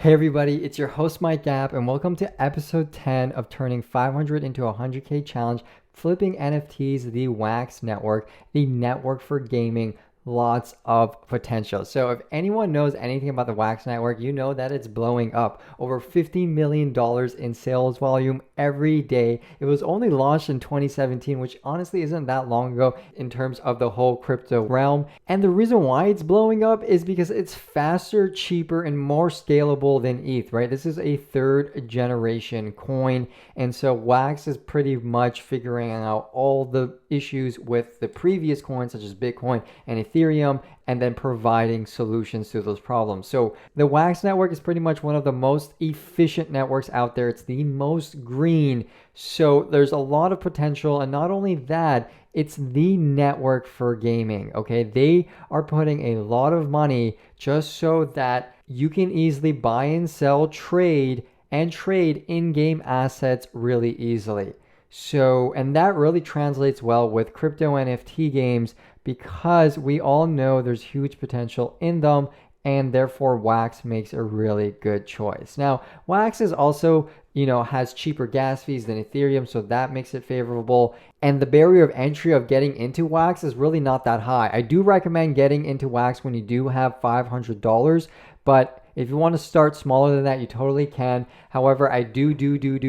Hey everybody, it's your host Mike Gap, and welcome to episode 10 of turning 500 into a 100K challenge, flipping NFTs, the Wax Network, the network for gaming. Lots of potential. So if anyone knows anything about the Wax Network, you know that it's blowing up. Over $15 million in sales volume every day. It was only launched in 2017, which honestly isn't that long ago in terms of the whole crypto realm. And the reason why it's blowing up is because it's faster, cheaper, and more scalable than ETH, right? This is a third generation coin. And so Wax is pretty much figuring out all the issues with the previous coins, such as Bitcoin and Ethereum, and then providing solutions to those problems. So the Wax network is pretty much one of the most efficient networks out there. It's the most green. So there's a lot of potential. And not only that, it's the network for gaming. Okay. They are putting a lot of money just so that you can easily buy and sell, trade in-game assets really easily. So, and that really translates well with crypto NFT games because we all know there's huge potential in them, and therefore Wax makes a really good choice. Now, Wax is also, has cheaper gas fees than Ethereum, so that makes it favorable. And the barrier of entry of getting into Wax is really not that high. I do recommend getting into Wax when you do have $500, but if you want to start smaller than that, you totally can. However, I do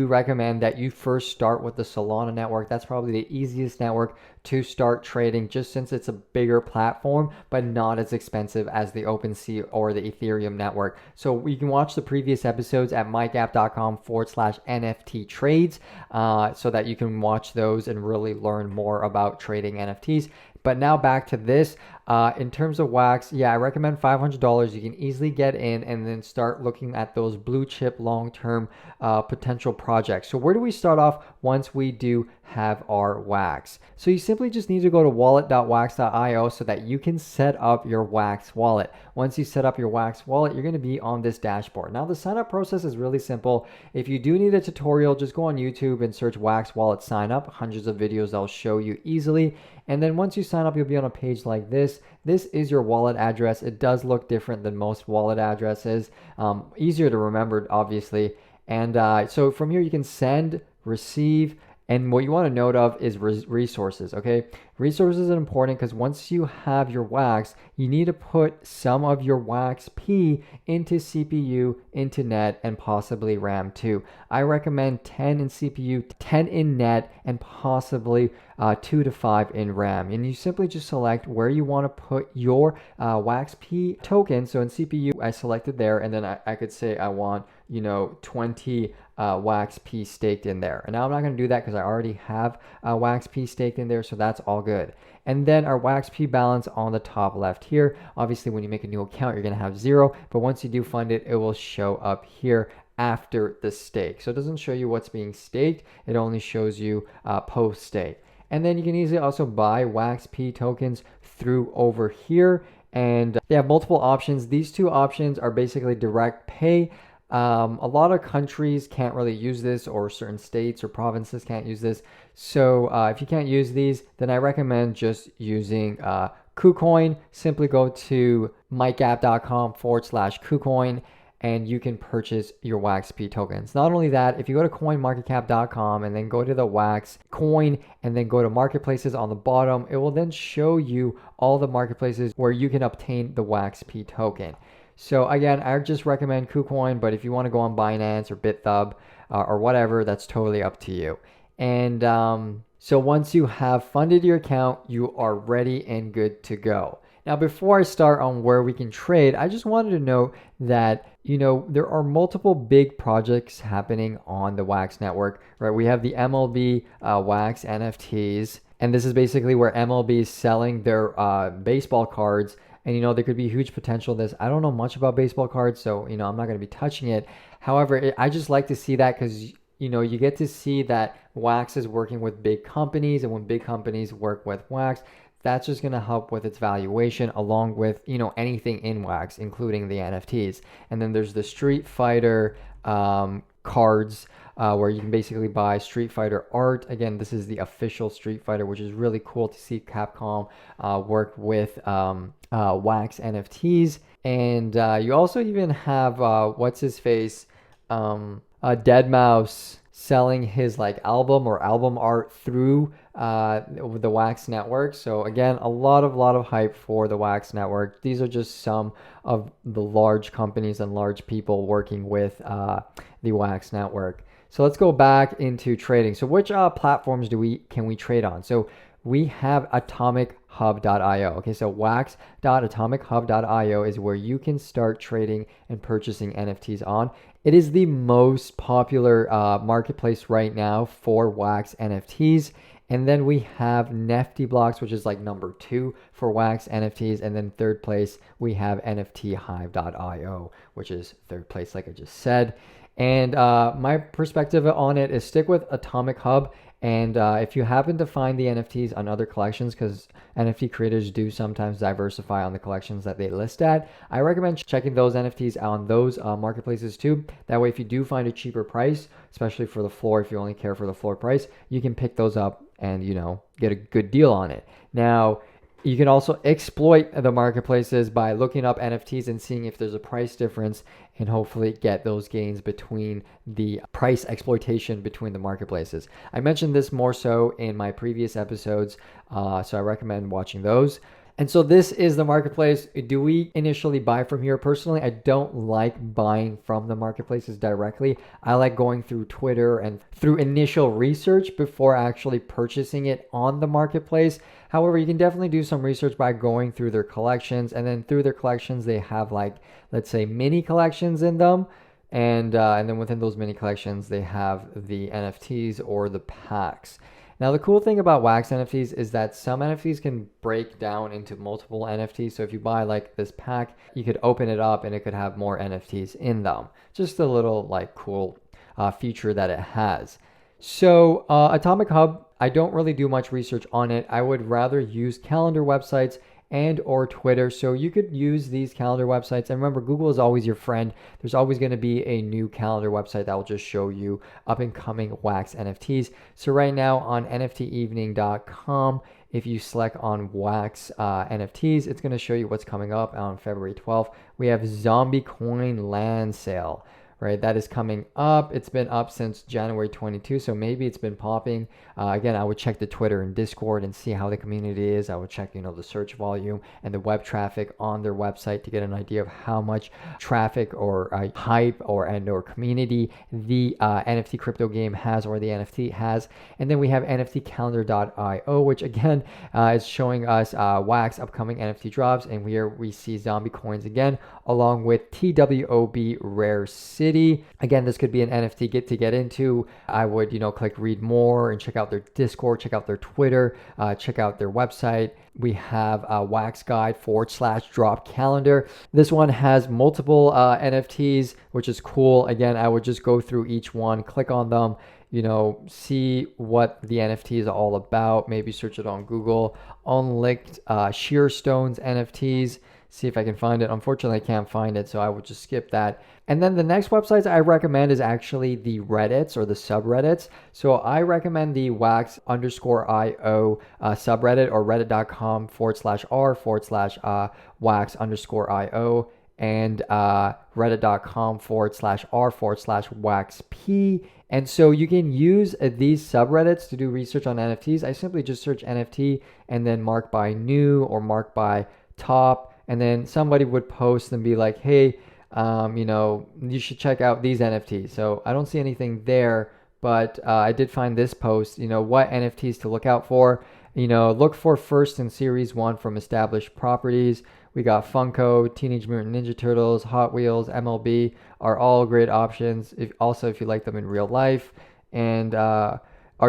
recommend that you first start with the Solana network. That's probably the easiest network to start trading, just since it's a bigger platform, but not as expensive as the OpenSea or the Ethereum network. So you can watch the previous episodes at mygap.com/NFT trades so that you can watch those and really learn more about trading NFTs. But now back to this. In terms of Wax, I recommend $500. You can easily get in and then start looking at those blue chip long-term potential projects. So where do we start off once we do have our Wax? So you simply just need to go to wallet.wax.io so that you can set up your Wax wallet. Once you set up your Wax wallet, you're going to be on this dashboard. Now the sign up process is really simple. If you do need a tutorial, just go on YouTube and search Wax wallet sign up. Hundreds of videos that'll show you easily. And then once you sign up, you'll be on a page like this. This is your wallet address. It does look different than most wallet addresses. Easier to remember, obviously. And so from here, you can send, receive, and what you want to note of is resources, okay? Resources are important because once you have your Wax, you need to put some of your Wax P into CPU, into net, and possibly RAM too. I recommend 10 in CPU, 10 in net, and possibly 2 to 5 in RAM. And you simply just select where you want to put your Wax P token. So in CPU, I selected there, and then I could say I want 20 Wax P staked in there. And now I'm not going to do that because I already have Wax P staked in there, so that's all good. And then our Wax P balance on the top left here. Obviously, when you make a new account, you're going to have 0, but once you do fund it, it will show up here after the stake. So it doesn't show you what's being staked. It only shows you post stake. And then you can easily also buy Wax P tokens through over here. And they have multiple options. These two options are basically direct pay. A lot of countries can't really use this, or certain states or provinces can't use this. So if you can't use these, then I recommend just using KuCoin. Simply go to mygap.com/KuCoin and you can purchase your Wax P tokens. Not only that, if you go to coinmarketcap.com and then go to the Wax coin and then go to marketplaces on the bottom, it will then show you all the marketplaces where you can obtain the Wax P token. So again, I just recommend KuCoin, but if you want to go on Binance or BitHub or whatever, that's totally up to you. And so once you have funded your account, you are ready and good to go. Now, before I start on where we can trade, I just wanted to note that, there are multiple big projects happening on the Wax network, right? We have the MLB Wax NFTs, and this is basically where MLB is selling their baseball cards. And, there could be huge potential in this. I don't know much about baseball cards, so, I'm not going to be touching it. However, I just like to see that because, you get to see that Wax is working with big companies, and when big companies work with Wax, that's just going to help with its valuation along with, anything in Wax, including the NFTs. And then there's the Street Fighter cards where you can basically buy Street Fighter art. Again, this is the official Street Fighter, which is really cool to see Capcom work with Wax NFTs. And you also even have what's his face, Dead Mouse selling his like album or album art through the Wax Network. So again, a lot of hype for the Wax Network. These are just some of the large companies and large people working with the Wax Network. So let's go back into trading. So which platforms can we trade on? So we have atomichub.io. Okay, so wax.atomichub.io is where you can start trading and purchasing NFTs on. It is the most popular marketplace right now for Wax NFTs. And then we have Nifty Blocks, which is like number 2 for Wax NFTs. And then third place, we have NFThive.io, which is third place, like I just said. And my perspective on it is stick with Atomic Hub. And if you happen to find the NFTs on other collections, because NFT creators do sometimes diversify on the collections that they list at, I recommend checking those NFTs out on those marketplaces too. That way, if you do find a cheaper price, especially for the floor, if you only care for the floor price, you can pick those up and, you know, get a good deal on it. Now, you can also exploit the marketplaces by looking up NFTs and seeing if there's a price difference and hopefully get those gains between the price exploitation between the marketplaces. I mentioned this more so in my previous episodes, so I recommend watching those. And so this is the marketplace. Do we initially buy from here? Personally, I don't like buying from the marketplaces directly. I like going through Twitter and through initial research before actually purchasing it on the marketplace. However, you can definitely do some research by going through their collections, and then through their collections, they have like, let's say, mini collections in them. And then within those mini collections, they have the NFTs or the packs. Now, the cool thing about Wax NFTs is that some NFTs can break down into multiple NFTs. So if you buy like this pack, you could open it up and it could have more NFTs in them. Just a little like cool feature that it has. So Atomic Hub, I don't really do much research on it. I would rather use calendar websites and or Twitter. So you could use these calendar websites. And remember, Google is always your friend. There's always going to be a new calendar website that will just show you up and coming Wax NFTs. So right now on nftevening.com, if you select on Wax NFTs, it's going to show you what's coming up on February 12th. We have Zombie Coin Land Sale. Right, that is coming up. It's been up since January 22, so maybe it's been popping. Again, I would check the Twitter and Discord and see how the community is. I would check, the search volume and the web traffic on their website to get an idea of how much traffic or hype or community the NFT crypto game has or the NFT has. And then we have nftcalendar.io, which again is showing us Wax upcoming NFT drops. And here we see zombie coins again, along with TWOB Rare City. Again, this could be an NFT to get into. I would, click read more and check out their Discord, check out their Twitter, check out their website. We have a Wax Guide /drop calendar. This one has multiple NFTs, which is cool. Again, I would just go through each one, click on them, see what the NFT is all about. Maybe search it on Google. Unlicked Sheer Stones NFTs. See if I can find it. Unfortunately, I can't find it, so I would just skip that. And then the next websites I recommend is actually the Reddits or the subreddits. So I recommend the wax_io subreddit or reddit.com/r/wax_io and reddit.com/r/waxp. And so you can use these subreddits to do research on NFTs. I simply just search NFT and then mark by new or mark by top. And then somebody would post and be like, hey, you should check out these NFTs. So I don't see anything there, but I did find this post, what NFTs to look out for. Look for first in series 1 from established properties. We got Funko, Teenage Mutant Ninja Turtles, Hot Wheels, MLB are all great options. If you like them in real life. And are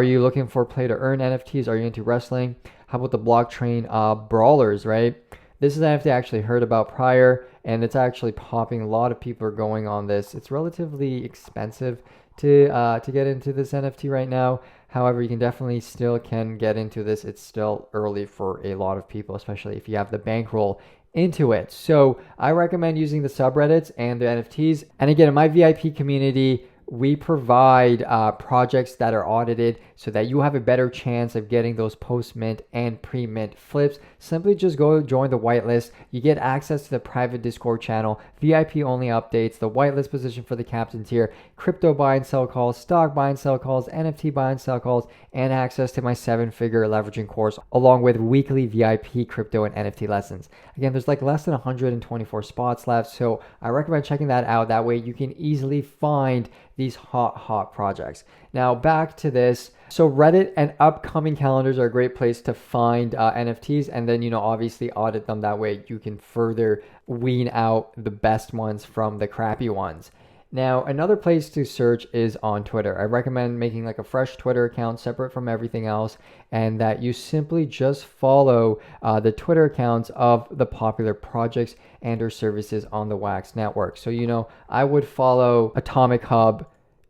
you looking for play to earn NFTs? Are you into wrestling? How about the blockchain brawlers, right? This is an NFT I actually heard about prior, and it's actually popping. A lot of people are going on this. It's relatively expensive to get into this NFT right now. However, you can definitely still get into this. It's still early for a lot of people, especially if you have the bankroll into it. So I recommend using the subreddits and the NFTs. And again, in my VIP community, we provide projects that are audited so that you have a better chance of getting those post-mint and pre-mint flips. Simply just go join the whitelist. You get access to the private Discord channel, VIP only updates, the whitelist position for the captain tier, crypto buy and sell calls, stock buy and sell calls, NFT buy and sell calls, and access to my 7-figure leveraging course, along with weekly VIP crypto and NFT lessons. Again, there's like less than 124 spots left, so I recommend checking that out. That way you can easily find these hot projects. Now back to this. So Reddit and upcoming calendars are a great place to find NFTs, and then, obviously audit them. That way you can further wean out the best ones from the crappy ones. Now, another place to search is on Twitter. I recommend making like a fresh Twitter account separate from everything else, and that you simply just follow the Twitter accounts of the popular projects and or services on the Wax network. So, I would follow Atomic Hub,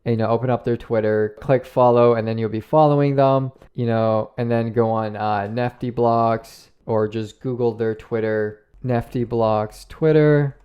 open up their Twitter, click follow, and then you'll be following them, and then go on NFT Blocks, or just Google their Twitter, NFT Blocks Twitter,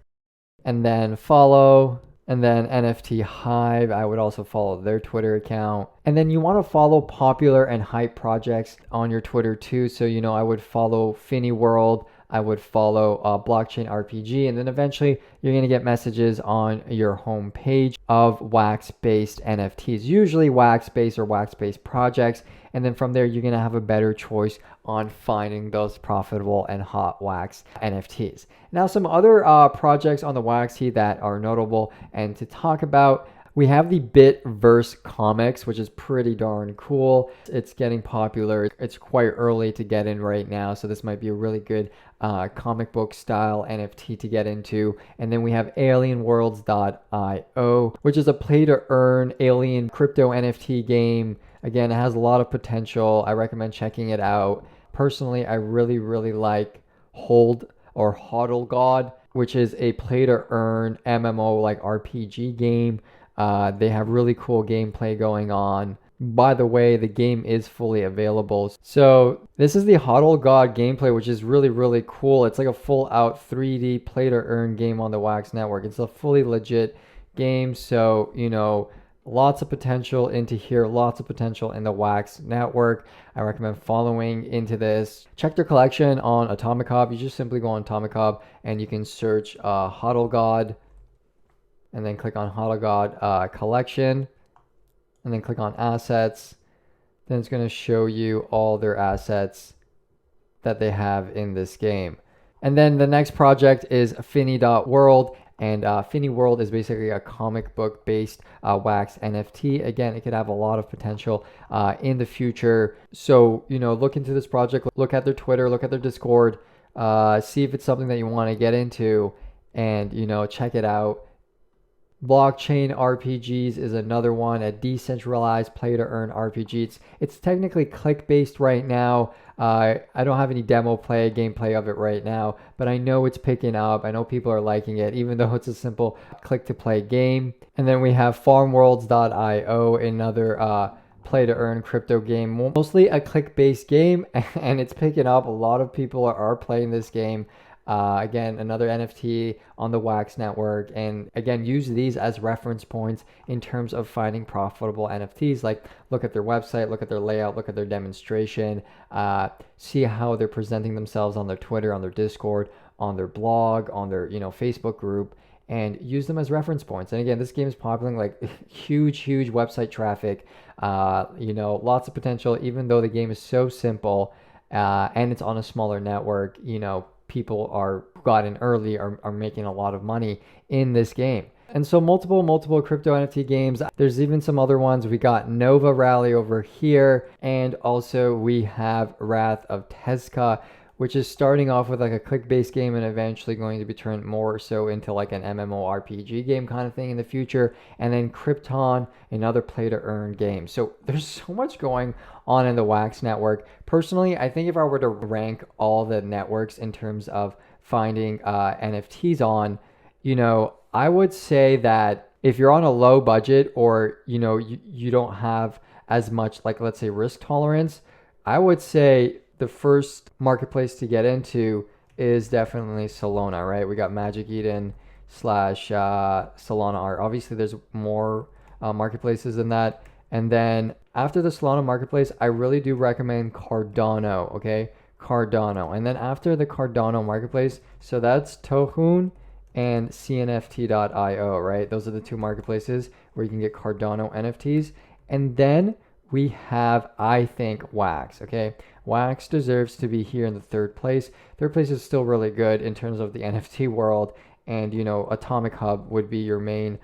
and then follow. And then NFT Hive, I would also follow their Twitter account. And then you want to follow popular and hype projects on your Twitter too. So, I would follow Finny World, I would follow Blockchain RPG, and then eventually you're going to get messages on your home page of wax-based NFTs, usually wax-based or wax-based projects. And then from there, you're going to have a better choice on finding those profitable and hot wax NFTs. Now, some other projects on the Waxy that are notable and to talk about. We have the Bitverse comics, which is pretty darn cool. It's getting popular. It's quite early to get in right now, so this might be a really good comic book style NFT to get into. And then we have alienworlds.io, which is a play to earn alien crypto NFT game. Again, it has a lot of potential. I recommend checking it out. Personally, I really like Hold or Hodl God, which is a play to earn MMO like RPG game. They have really cool gameplay going on. By the way, the game is fully available. So this is the Hodl God gameplay, which is really cool. It's like a full out 3D play to earn game on the Wax network. It's a fully legit game. So, lots of potential into here, lots of potential in the Wax network. I recommend following into this. Check their collection on Atomic Hub. You just simply go on Atomic Hub and you can search Hodl God, and then click on Hodl God collection, and then click on assets. Then it's going to show you all their assets that they have in this game. And then the next project is Finny.world. And Finny World is basically a comic book based wax NFT. Again, it could have a lot of potential in the future. So, look into this project, look at their Twitter, look at their Discord, see if it's something that you want to get into, and, check it out. Blockchain RPGs is another one, a decentralized play to earn RPG. It's technically click based right now. I don't have any gameplay of it right now, but I know it's picking up. I know people are liking it, even though it's a simple click to play game. And then we have farmworlds.io, another play to earn crypto game, mostly a click based game, and it's picking up. A lot of people are playing this game. Again, another NFT on the Wax network. And again, use these as reference points in terms of finding profitable NFTs. Like, look at their website, look at their layout, look at their demonstration, see how they're presenting themselves on their Twitter, on their Discord, on their blog, on their Facebook group, and use them as reference points. And again, this game is popular, like huge website traffic, lots of potential, even though the game is so simple and it's on a smaller network. People got in early are making a lot of money in this game. And so multiple crypto NFT games. There's even some other ones. We got Nova Rally over here, and also we have Wrath of Tezca, which is starting off with like a click-based game and eventually going to be turned more so into like an MMORPG game kind of thing in the future. And then Krypton, another play-to-earn game. So there's so much going on in the Wax network. Personally, I think if I were to rank all the networks in terms of finding NFTs on, I would say that if you're on a low budget, or you don't have as much, like, let's say, risk tolerance, I would say the first marketplace to get into is definitely Solana, right? We got Magic Eden / Solana Art. Obviously, there's more marketplaces in that. And then after the Solana marketplace, I really do recommend Cardano, okay? Cardano. And then after the Cardano marketplace, so that's Tohun and CNFT.io, right? Those are the two marketplaces where you can get Cardano NFTs. And then we have, I think, Wax, okay? Wax deserves to be here in the third place. Third place is still really good in terms of the NFT world. And, you know, Atomic Hub would be your main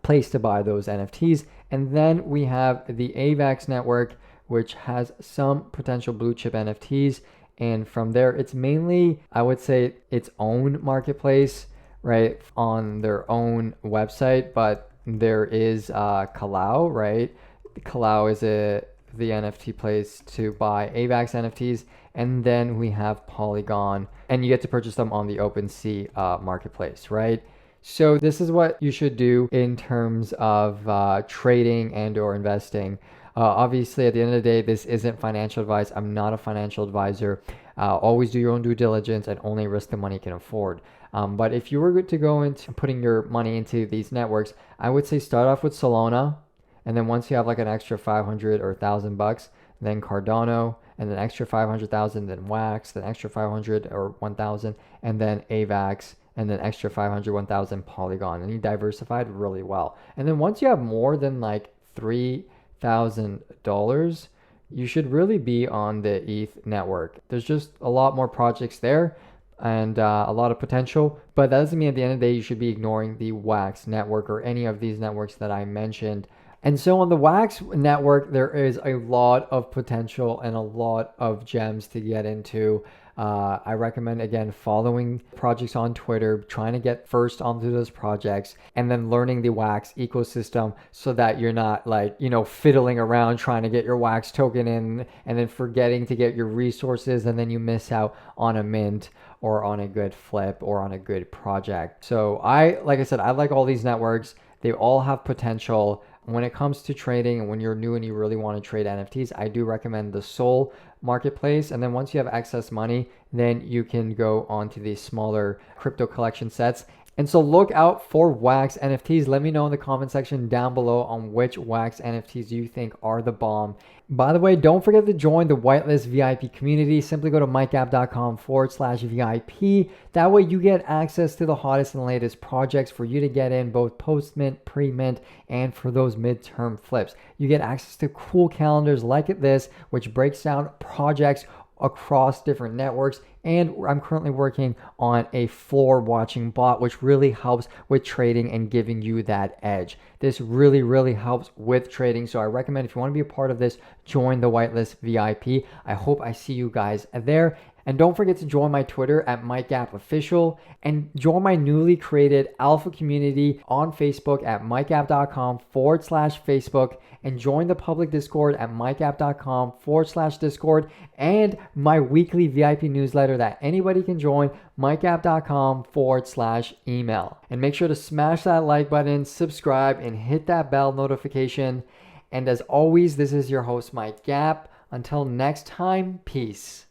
place to buy those NFTs. And then we have the AVAX network, which has some potential blue chip NFTs. And from there, it's mainly, I would say, its own marketplace, right, on their own website. But there is Kalau, right? Kalau is the NFT place to buy AVAX NFTs. And then we have Polygon, and you get to purchase them on the OpenSea marketplace, right? So this is what you should do in terms of trading and or investing. Obviously, at the end of the day, this isn't financial advice. I'm not a financial advisor. Always do your own due diligence and only risk the money you can afford. But if you were to go into putting your money into these networks, I would say start off with Solana. And then once you have like an extra 500 or 1,000 bucks, then Cardano, and then extra 500,000, then Wax, then extra 500 or 1,000, and then AVAX, and then extra 500, 1,000 Polygon. And you diversified really well. And then once you have more than like $3,000, you should really be on the ETH network. There's just a lot more projects there and a lot of potential, but that doesn't mean at the end of the day you should be ignoring the Wax network or any of these networks that I mentioned. And so on the Wax network, there is a lot of potential and a lot of gems to get into. I recommend, again, following projects on Twitter, trying to get first onto those projects, and then learning the Wax ecosystem so that you're not like, you know, fiddling around trying to get your Wax token in and then forgetting to get your resources, and then you miss out on a mint or on a good flip or on a good project. So like I said, I like all these networks. They all have potential. When it comes to trading and when you're new and you really want to trade NFTs, I do recommend the Sol marketplace. And then once you have excess money, then you can go on to these smaller crypto collection sets. And so look out for Wax NFTs. Let me know in the comment section down below on which Wax NFTs you think are the bomb. By the way, don't forget to join the whitelist VIP community. Simply go to mikeapp.com/VIP. That way you get access to the hottest and latest projects for you to get in both post-mint, pre-mint, and for those midterm flips. You get access to cool calendars like this, which breaks down projects across different networks. And I'm currently working on a floor watching bot, which really helps with trading and giving you that edge. This really, really helps with trading. So I recommend if you want to be a part of this, join the whitelist VIP. I hope I see you guys there. And don't forget to join my Twitter at MikeAppOfficial and join my newly created alpha community on Facebook at mikeapp.com/Facebook and join the public Discord at mikeapp.com/Discord and my weekly VIP newsletter that anybody can join, mikeapp.com/email. And make sure to smash that like button, subscribe, and hit that bell notification. And as always, this is your host, Mike Gapp. Until next time, peace.